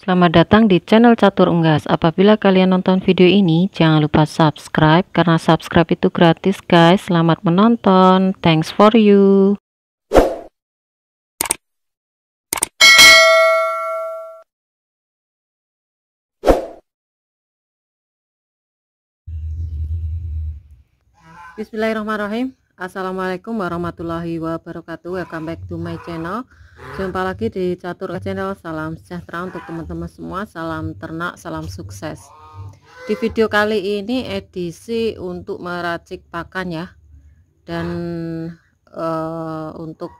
Selamat datang di channel Catur Unggas. Apabila kalian nonton video ini, jangan lupa subscribe karena subscribe itu gratis, guys. Selamat menonton. Thanks for you. Bismillahirrahmanirrahim. Assalamualaikum warahmatullahi wabarakatuh. Welcome back to my channel. Jumpa lagi di Catur Channel. Salam sejahtera untuk teman-teman semua. Salam ternak, salam sukses. Di video kali ini edisi untuk meracik pakan ya. Dan untuk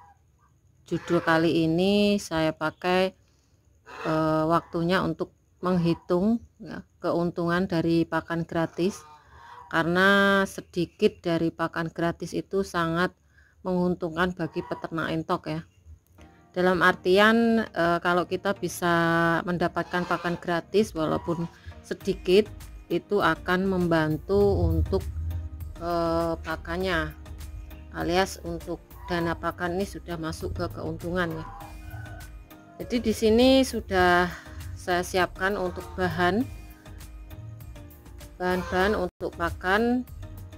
judul kali ini saya pakai waktunya untuk menghitung ya, keuntungan dari pakan gratis. Karena sedikit dari pakan gratis itu sangat menguntungkan bagi peternak entok ya. Dalam artian kalau kita bisa mendapatkan pakan gratis walaupun sedikit, itu akan membantu untuk pakannya, alias untuk dana pakan ini sudah masuk ke keuntungan ya. Jadi di sini sudah saya siapkan untuk bahan-bahan untuk pakan.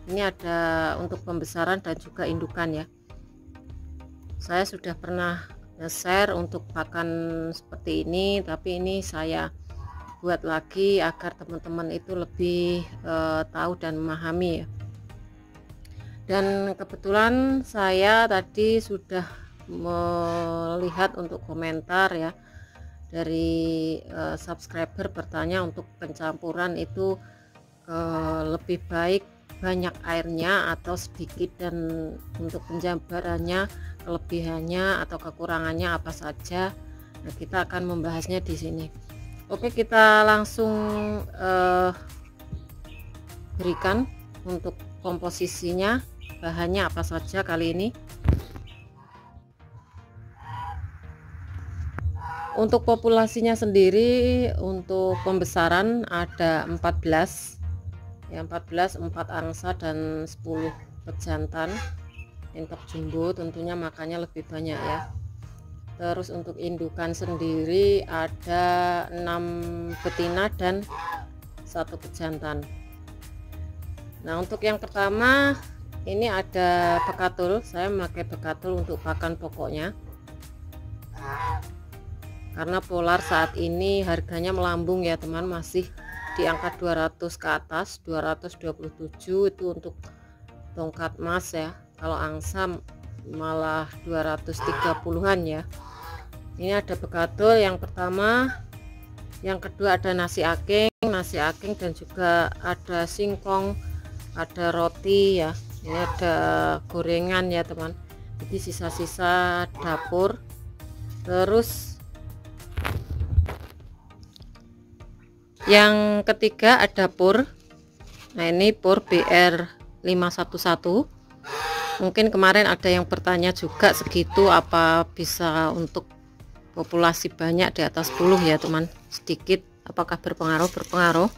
Ini ada untuk pembesaran dan juga indukan ya. Saya sudah pernah share untuk pakan seperti ini, tapi ini saya buat lagi agar teman-teman itu lebih tahu dan memahami ya. Dan kebetulan saya tadi sudah melihat untuk komentar ya dari subscriber bertanya untuk pencampuran itu lebih baik banyak airnya atau sedikit, dan untuk penjabarannya, kelebihannya atau kekurangannya apa saja. Nah, kita akan membahasnya di sini. Oke, kita langsung berikan untuk komposisinya, bahannya apa saja kali ini. Untuk populasinya sendiri, untuk pembesaran ada 14 ya, 14, 4 angsa dan 10 pejantan. Entok jumbo tentunya makannya lebih banyak ya. Terus untuk indukan sendiri ada 6 betina dan 1 pejantan. Nah, untuk yang pertama ini ada bekatul. Saya memakai bekatul untuk pakan pokoknya karena polar saat ini harganya melambung ya teman, masih di angka 200 ke atas, 227 itu untuk tongkat emas ya. Kalau angsa malah 230-an ya. Ini ada bekatul yang pertama. Yang kedua ada nasi aking dan juga ada singkong, ada roti ya. Ini ada gorengan ya teman. Jadi sisa-sisa dapur. Terus yang ketiga ada pur. Nah, ini pur BR511. Mungkin kemarin ada yang bertanya juga segitu apa bisa untuk populasi banyak di atas 10 ya teman. Sedikit apakah berpengaruh?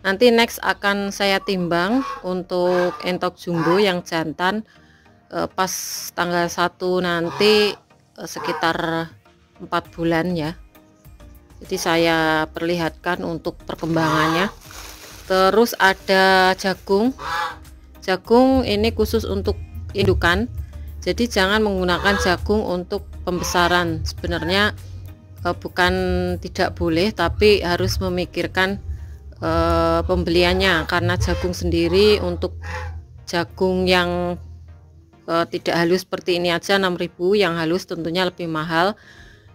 Nanti next akan saya timbang untuk entok jumbo yang jantan pas tanggal 1 nanti sekitar 4 bulan ya. Jadi saya perlihatkan untuk perkembangannya. Terus ada jagung ini khusus untuk indukan, jadi jangan menggunakan jagung untuk pembesaran. Sebenarnya bukan tidak boleh, tapi harus memikirkan pembeliannya, karena jagung sendiri untuk jagung yang tidak halus seperti ini aja 6.000, yang halus tentunya lebih mahal.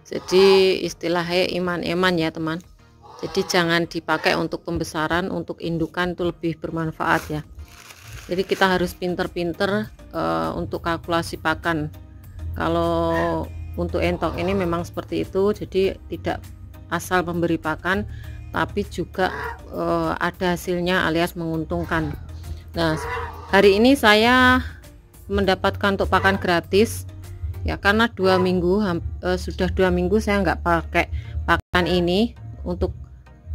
Jadi istilahnya iman-eman ya teman. Jadi jangan dipakai untuk pembesaran, untuk indukan itu lebih bermanfaat ya. Jadi kita harus pinter-pinter untuk kalkulasi pakan. Kalau untuk entok ini memang seperti itu, jadi tidak asal memberi pakan, tapi juga ada hasilnya alias menguntungkan. Nah, hari ini saya mendapatkan untuk pakan gratis ya, karena 2 minggu sudah 2 minggu saya nggak pakai pakan ini. Untuk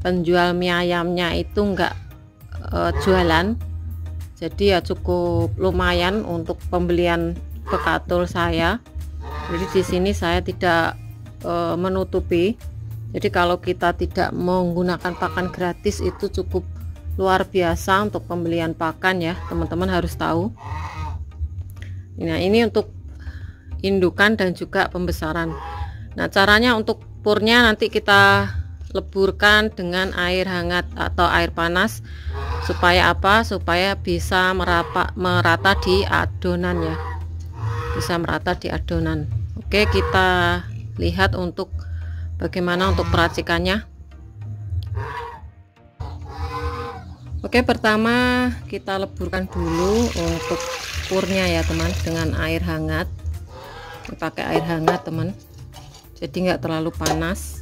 penjual mie ayamnya itu nggak jualan, jadi ya cukup lumayan untuk pembelian bekatul saya. Jadi di sini saya tidak menutupi Jadi kalau kita tidak menggunakan pakan gratis itu cukup luar biasa untuk pembelian pakan ya, teman-teman harus tahu. Nah, ini untuk indukan dan juga pembesaran. Nah, caranya untuk purnya nanti kita leburkan dengan air hangat atau air panas supaya apa? Supaya bisa merata di adonan ya. Bisa merata di adonan. Oke, kita lihat untuk bagaimana untuk peracikannya. Oke, pertama kita leburkan dulu untuk purnya ya teman, dengan air hangat. Pakai air hangat teman, jadi nggak terlalu panas.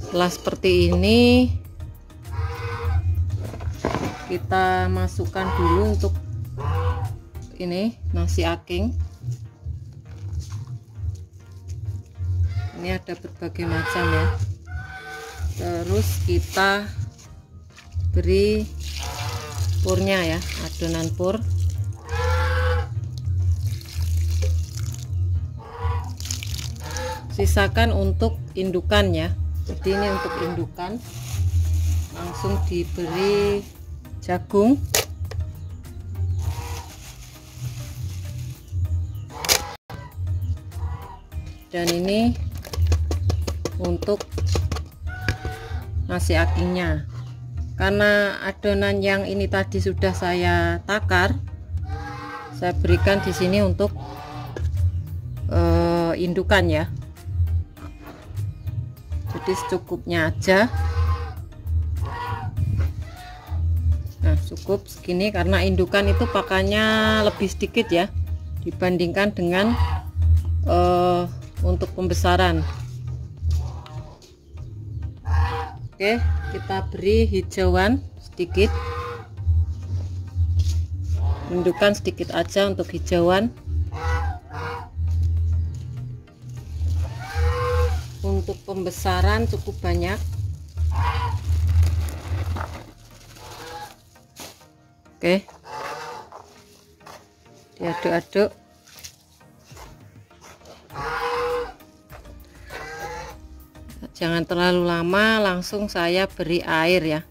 Setelah seperti ini, kita masukkan dulu untuk ini nasi aking. Ini ada berbagai macam ya. Terus kita beri purnya ya, adonan pur. Sisakan untuk indukan ya. Jadi ini untuk indukan. Langsung diberi jagung. Dan ini untuk nasi akingnya. Karena adonan yang ini tadi sudah saya takar, saya berikan di sini untuk indukan ya. Jadi secukupnya aja. Nah, cukup segini karena indukan itu pakannya lebih sedikit ya dibandingkan dengan untuk pembesaran. Oke, kita beri hijauan sedikit, indukan sedikit aja untuk hijauan. Untuk pembesaran cukup banyak. Oke, diaduk-aduk. Jangan terlalu lama, langsung saya beri air ya.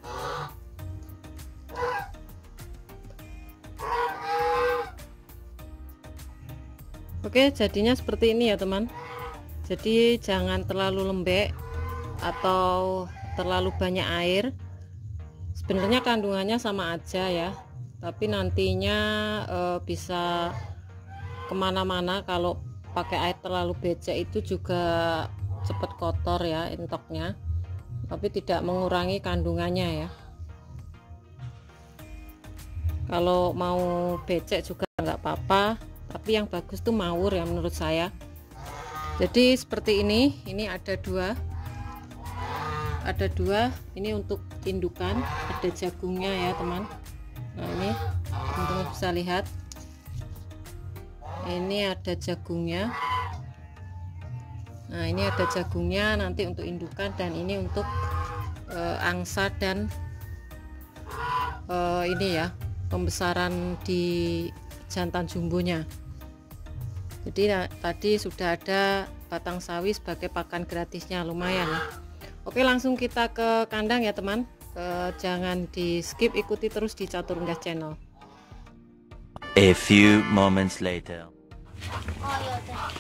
Oke, jadinya seperti ini ya teman. Jadi jangan terlalu lembek atau terlalu banyak air. Sebenarnya kandungannya sama aja ya, tapi nantinya bisa kemana-mana. Kalau pakai air terlalu becek itu juga cepat kotor ya intoknya, tapi tidak mengurangi kandungannya ya. Kalau mau becek juga nggak apa-apa, tapi yang bagus tuh mawur ya menurut saya. Jadi seperti ini ada dua, ini untuk indukan, ada jagungnya ya teman. Nah, ini teman-teman bisa lihat, ini ada jagungnya. Nah, ini ada jagungnya nanti untuk indukan, dan ini untuk angsa dan ini ya pembesaran di jantan jumbonya. Jadi tadi sudah ada batang sawi sebagai pakan gratisnya, lumayan ya. Oke, langsung kita ke kandang ya teman. Jangan di skip, ikuti terus di Catur Unggas Channel. A few moments later. Oh iya udah.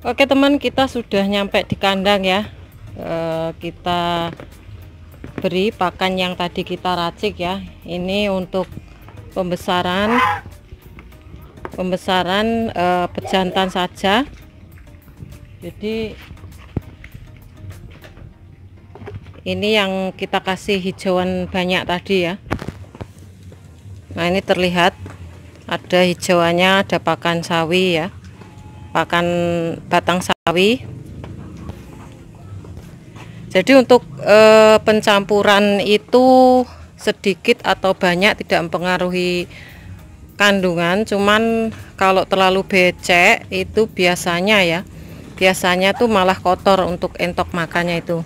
Oke teman, kita sudah nyampe di kandang ya. Kita beri pakan yang tadi kita racik ya. Ini untuk pembesaran pejantan saja. Jadi ini yang kita kasih hijauan banyak tadi ya. Nah, ini terlihat ada hijauannya, ada pakan sawi ya, pakan batang sawi. Jadi untuk pencampuran itu sedikit atau banyak tidak mempengaruhi kandungan, cuman kalau terlalu becek itu biasanya tuh malah kotor untuk entok makannya itu.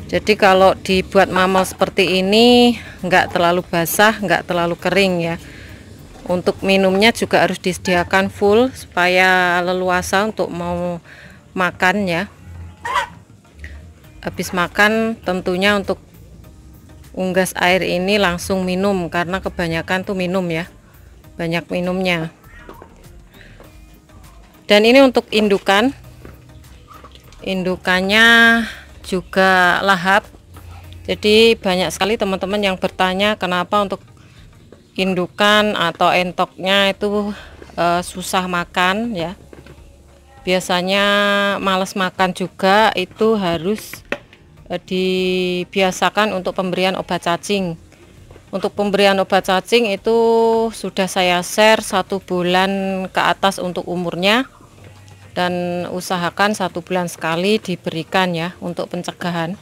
Jadi kalau dibuat mamel seperti ini nggak terlalu basah, nggak terlalu kering ya. Untuk minumnya juga harus disediakan full supaya leluasa untuk mau makan ya. Habis makan tentunya untuk unggas air ini langsung minum, karena kebanyakan tuh minum ya, banyak minumnya. Dan ini untuk indukannya juga lahap. Jadi banyak sekali teman-teman yang bertanya kenapa untuk indukan atau entoknya itu susah makan ya. Biasanya males makan juga, itu harus dibiasakan untuk pemberian obat cacing. Untuk pemberian obat cacing itu sudah saya share 1 bulan ke atas untuk umurnya, dan usahakan 1 bulan sekali diberikan ya untuk pencegahan.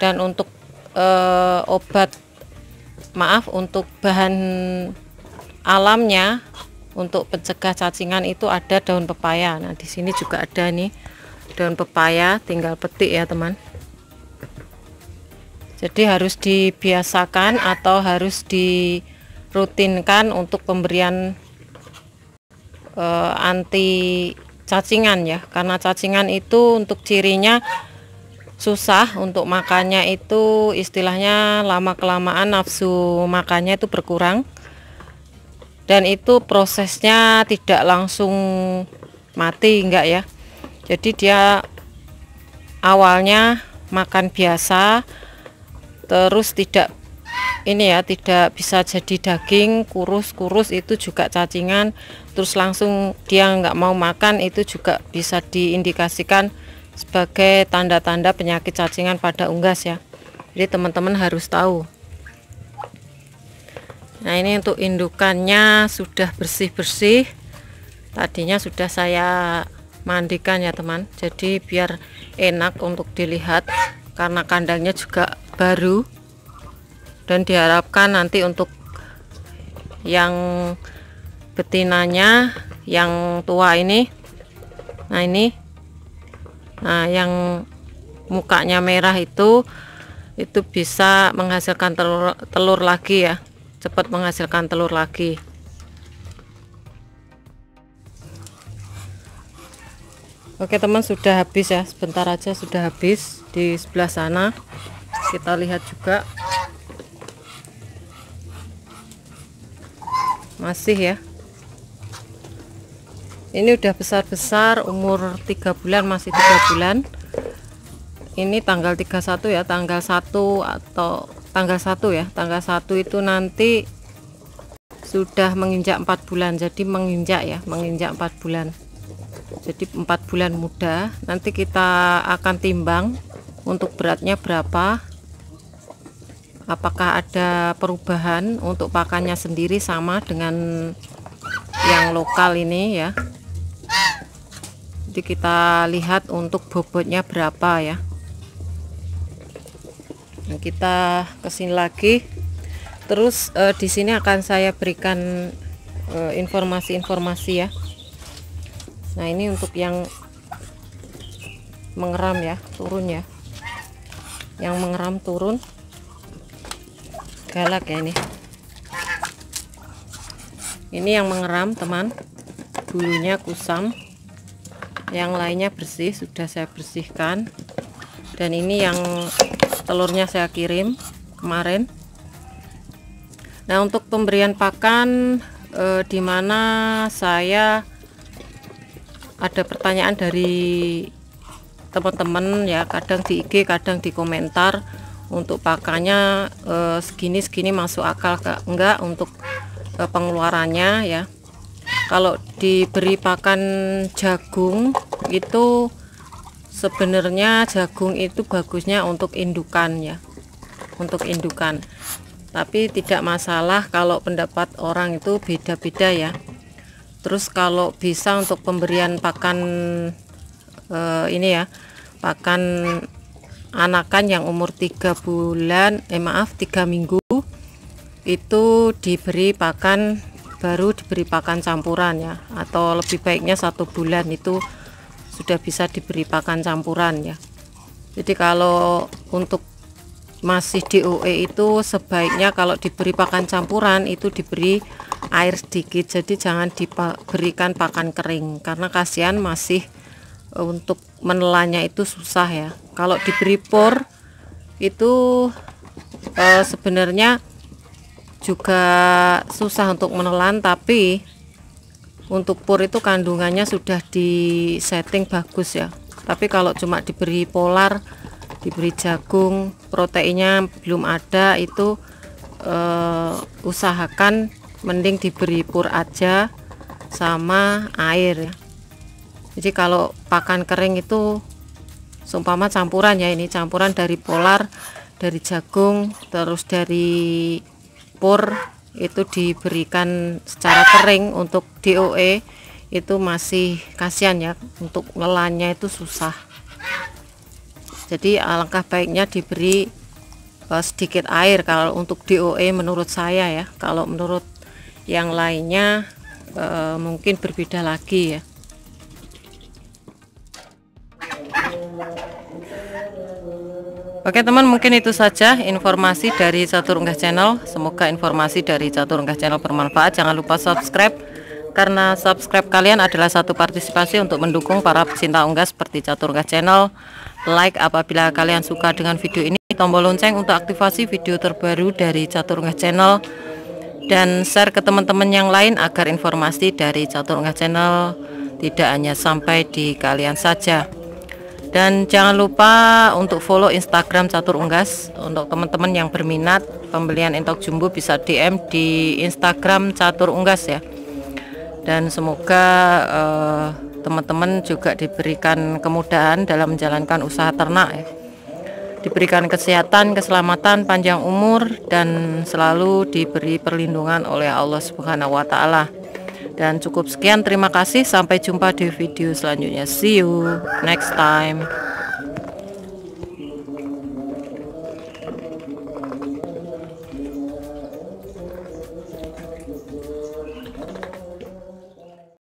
Dan untuk untuk bahan alamnya untuk pencegah cacingan itu ada daun pepaya. Nah di sini juga ada nih daun pepaya, tinggal petik ya teman. Jadi harus dibiasakan atau harus dirutinkan untuk pemberian anti cacingan ya, karena cacingan itu untuk cirinya susah untuk makannya, itu istilahnya lama kelamaan nafsu makannya itu berkurang, dan itu prosesnya tidak langsung mati enggak ya. Jadi dia awalnya makan biasa, terus tidak bisa jadi daging, kurus itu juga cacingan, terus langsung dia nggak mau makan, itu juga bisa diindikasikan sebagai tanda-tanda penyakit cacingan pada unggas ya. Jadi teman-teman harus tahu. Nah ini untuk indukannya sudah bersih-bersih, tadinya sudah saya mandikan ya teman, jadi biar enak untuk dilihat, karena kandangnya juga baru. Dan diharapkan nanti untuk yang betinanya yang tua ini, nah yang mukanya merah itu bisa menghasilkan telur lagi ya, cepat menghasilkan telur lagi. Oke teman, sudah habis ya, sebentar aja sudah habis. Di sebelah sana kita lihat juga masih ya, ini udah besar-besar, umur 3 bulan, masih 3 bulan. Ini tanggal 31 ya, tanggal 1 atau tanggal 1 ya, tanggal 1 itu nanti sudah menginjak 4 bulan, jadi menginjak 4 bulan, jadi 4 bulan muda. Nanti kita akan timbang untuk beratnya berapa, apakah ada perubahan. Untuk pakannya sendiri sama dengan yang lokal ini ya. Jadi kita lihat untuk bobotnya berapa ya. Nah, kita kesini lagi, terus di sini akan saya berikan informasi-informasi ya. Nah ini untuk yang mengeram ya, turun ya, yang mengeram turun galak ya. Ini yang mengeram teman, bulunya kusam, yang lainnya bersih, sudah saya bersihkan. Dan ini yang telurnya saya kirim kemarin. Nah untuk pemberian pakan dimana saya ada pertanyaan dari teman-teman ya, kadang di IG, kadang di komentar, untuk pakannya segini masuk akal enggak untuk pengeluarannya ya. Kalau diberi pakan jagung itu sebenarnya jagung itu bagusnya untuk indukan ya, untuk indukan, tapi tidak masalah kalau pendapat orang itu beda-beda ya. Terus kalau bisa untuk pemberian pakan ini ya, pakan anakan yang umur 3 minggu itu diberi pakan, baru diberi pakan campuran ya, atau lebih baiknya 1 bulan itu sudah bisa diberi pakan campuran ya. Jadi kalau untuk masih DOE itu sebaiknya kalau diberi pakan campuran itu diberi air sedikit, jadi jangan diberikan pakan kering karena kasihan masih untuk menelannya itu susah ya. Kalau diberi por itu sebenarnya juga susah untuk menelan, tapi untuk pur itu kandungannya sudah di setting bagus ya. Tapi kalau cuma diberi polar, diberi jagung, proteinnya belum ada, itu usahakan mending diberi pur aja sama air ya. Jadi kalau pakan kering itu seumpama campuran ya, ini campuran dari polar, dari jagung, terus dari pur itu diberikan secara kering untuk DOE itu masih kasihan ya, untuk ngelannya itu susah. Jadi alangkah baiknya diberi sedikit air kalau untuk DOE menurut saya ya. Kalau menurut yang lainnya mungkin berbeda lagi ya. Oke teman, mungkin itu saja informasi dari Catur Unggah Channel. Semoga informasi dari Catur Unggah Channel bermanfaat. Jangan lupa subscribe, karena subscribe kalian adalah satu partisipasi untuk mendukung para pecinta unggah seperti Catur Unggah Channel. Like apabila kalian suka dengan video ini, tombol lonceng untuk aktivasi video terbaru dari Catur Unggah Channel, dan share ke teman-teman yang lain agar informasi dari Catur Unggah Channel tidak hanya sampai di kalian saja. Dan jangan lupa untuk follow Instagram Catur Unggas. Untuk teman-teman yang berminat pembelian entok jumbo bisa DM di Instagram Catur Unggas ya. Dan semoga teman-teman juga diberikan kemudahan dalam menjalankan usaha ternak ya. Diberikan kesehatan, keselamatan, panjang umur, dan selalu diberi perlindungan oleh Allah Subhanahu wa Ta'ala. Dan cukup sekian, terima kasih, sampai jumpa di video selanjutnya. See you next time.